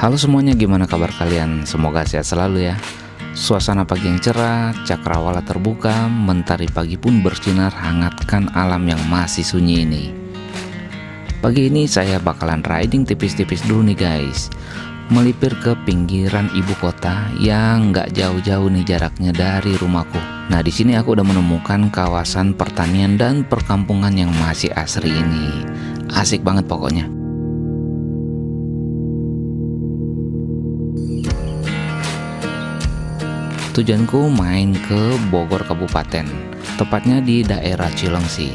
Halo semuanya, gimana kabar kalian? Semoga sehat selalu ya. Suasana pagi yang cerah, cakrawala terbuka, mentari pagi pun bersinar hangatkan alam yang masih sunyi ini. Pagi ini saya bakalan riding tipis-tipis dulu nih guys, melipir ke pinggiran ibu kota yang nggak jauh-jauh nih jaraknya dari rumahku. Nah, di sini aku udah menemukan kawasan pertanian dan perkampungan yang masih asri ini. Asik banget pokoknya. Tujuanku main ke Bogor Kabupaten, tepatnya di daerah Cilengsi.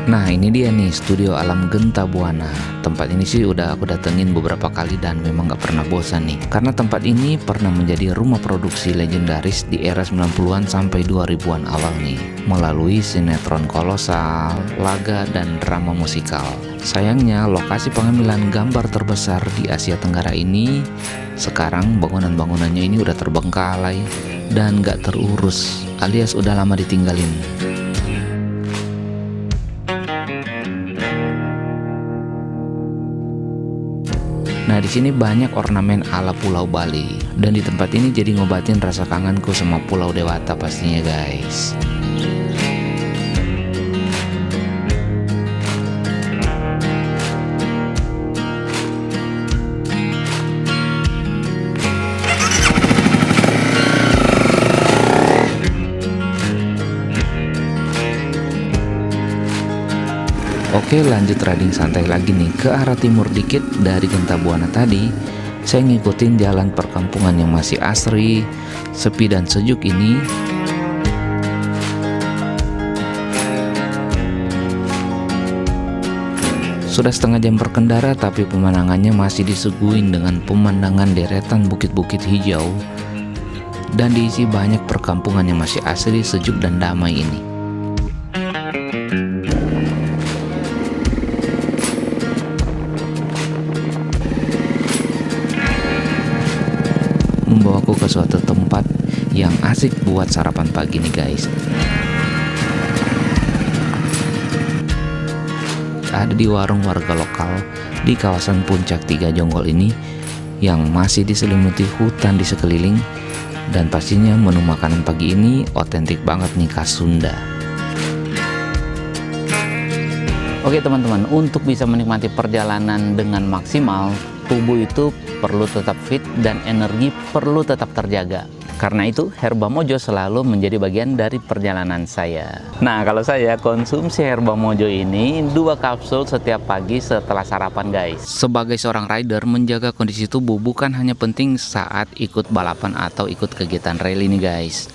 Nah, ini dia nih Studio Alam Genta Buana. Tempat ini sih udah aku datengin beberapa kali dan memang gak pernah bosan nih. Karena tempat ini pernah menjadi rumah produksi legendaris di era 90-an sampai 2000-an awal nih. Melalui sinetron kolosal, laga, dan drama musikal. Sayangnya lokasi pengambilan gambar terbesar di Asia Tenggara ini sekarang bangunan-bangunannya ini udah terbengkalai dan gak terurus, alias udah lama ditinggalin. Nah, di sini banyak ornamen ala Pulau Bali, dan di tempat ini jadi ngobatin rasa kangenku sama Pulau Dewata pastinya guys. Oke, lanjut riding santai lagi nih ke arah timur dikit dari Genta Buana tadi. Saya ngikutin jalan perkampungan yang masih asri, sepi dan sejuk ini. Sudah setengah jam berkendara tapi pemandangannya masih disuguhin dengan pemandangan deretan bukit-bukit hijau dan diisi banyak perkampungan yang masih asri, sejuk dan damai ini. Membawaku ke suatu tempat yang asik buat sarapan pagi nih guys. Ada di warung warga lokal di kawasan Puncak 3 Jonggol ini yang masih diselimuti hutan di sekeliling, dan pastinya menu makanan pagi ini otentik banget nih, khas Sunda. Oke teman-teman, untuk bisa menikmati perjalanan dengan maksimal, tubuh itu perlu tetap fit dan energi perlu tetap terjaga. Karena itu, Herba Mojo selalu menjadi bagian dari perjalanan saya. Nah, kalau saya konsumsi Herba Mojo ini 2 kapsul setiap pagi setelah sarapan guys. Sebagai seorang rider, menjaga kondisi tubuh bukan hanya penting saat ikut balapan atau ikut kegiatan rally nih guys,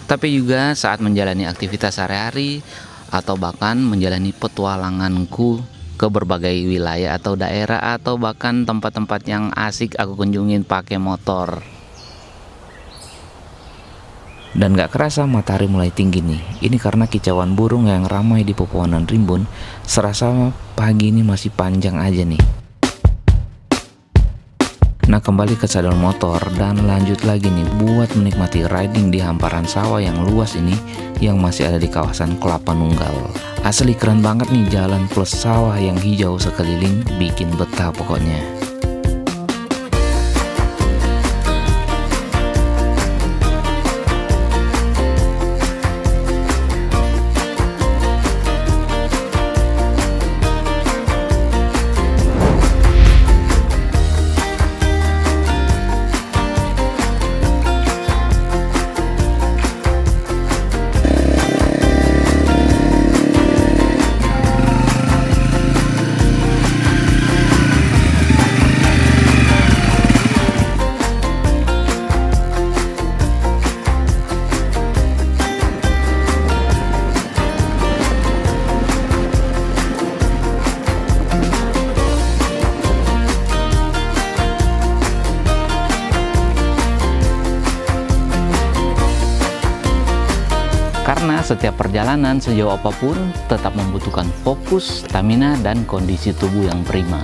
tapi juga saat menjalani aktivitas sehari-hari atau bahkan menjalani petualanganku ke berbagai wilayah atau daerah atau bahkan tempat-tempat yang asik aku kunjungin pakai motor. Dan gak kerasa matahari mulai tinggi nih. Ini karena kicauan burung yang ramai di pepohonan rimbun. Serasa pagi ini masih panjang aja nih. Nah, kembali ke sadel motor dan lanjut lagi nih buat menikmati riding di hamparan sawah yang luas ini yang masih ada di kawasan Kelapa Nunggal. Asli keren banget nih, jalan plus sawah yang hijau sekeliling bikin betah pokoknya. Karena setiap perjalanan sejauh apapun tetap membutuhkan fokus, stamina, dan kondisi tubuh yang prima.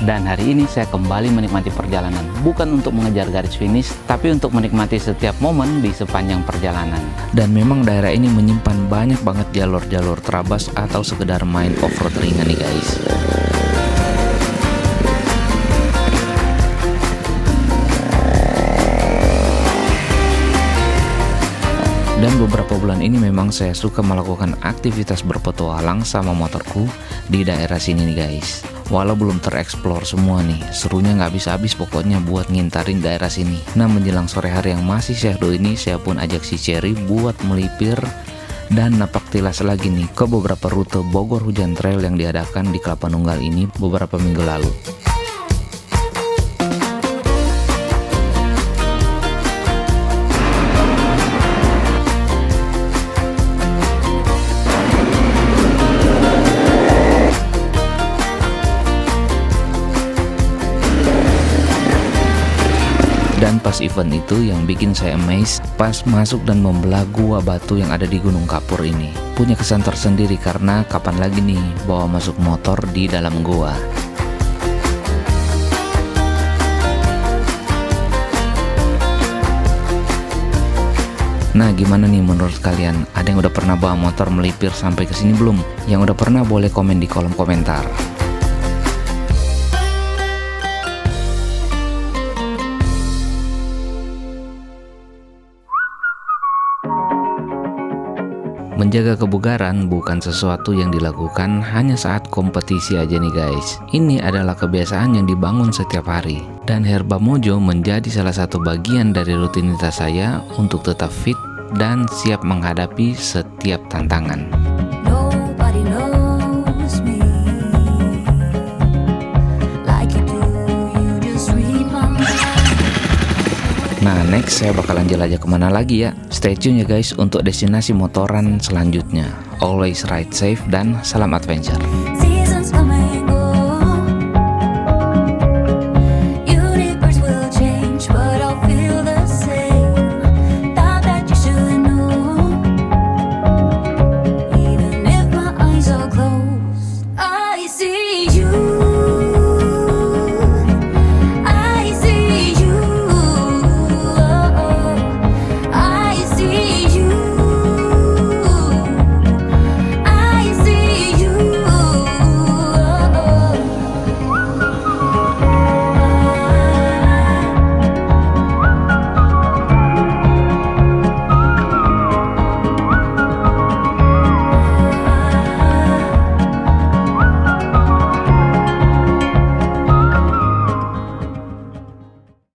Dan hari ini saya kembali menikmati perjalanan, bukan untuk mengejar garis finish, tapi untuk menikmati setiap momen di sepanjang perjalanan. Dan memang daerah ini menyimpan banyak banget jalur-jalur trabas atau sekedar main off-road ringan nih guys. Dan beberapa bulan ini memang saya suka melakukan aktivitas berpetualang sama motorku di daerah sini nih guys. Walau belum tereksplor semua nih, serunya nggak habis-habis pokoknya buat ngintarin daerah sini. Nah menjelang sore hari yang masih syahdu ini, saya pun ajak si Cherry buat melipir dan napak tilas lagi nih ke beberapa rute Bogor Hujan Trail yang diadakan di Kelapa Nunggal ini beberapa minggu lalu. Dan pas event itu yang bikin saya amazed, pas masuk dan membelah gua batu yang ada di Gunung Kapur ini. Punya kesan tersendiri karena kapan lagi nih bawa masuk motor di dalam gua. Nah gimana nih menurut kalian? Ada yang udah pernah bawa motor melipir sampai ke sini belum? Yang udah pernah boleh komen di kolom komentar. Menjaga kebugaran bukan sesuatu yang dilakukan hanya saat kompetisi aja nih guys. Ini adalah kebiasaan yang dibangun setiap hari. Dan Herba Mojo menjadi salah satu bagian dari rutinitas saya untuk tetap fit dan siap menghadapi setiap tantangan. Nah next saya bakalan jelajah kemana lagi ya. Stay tune ya guys untuk destinasi motoran selanjutnya. Always ride safe dan salam adventure.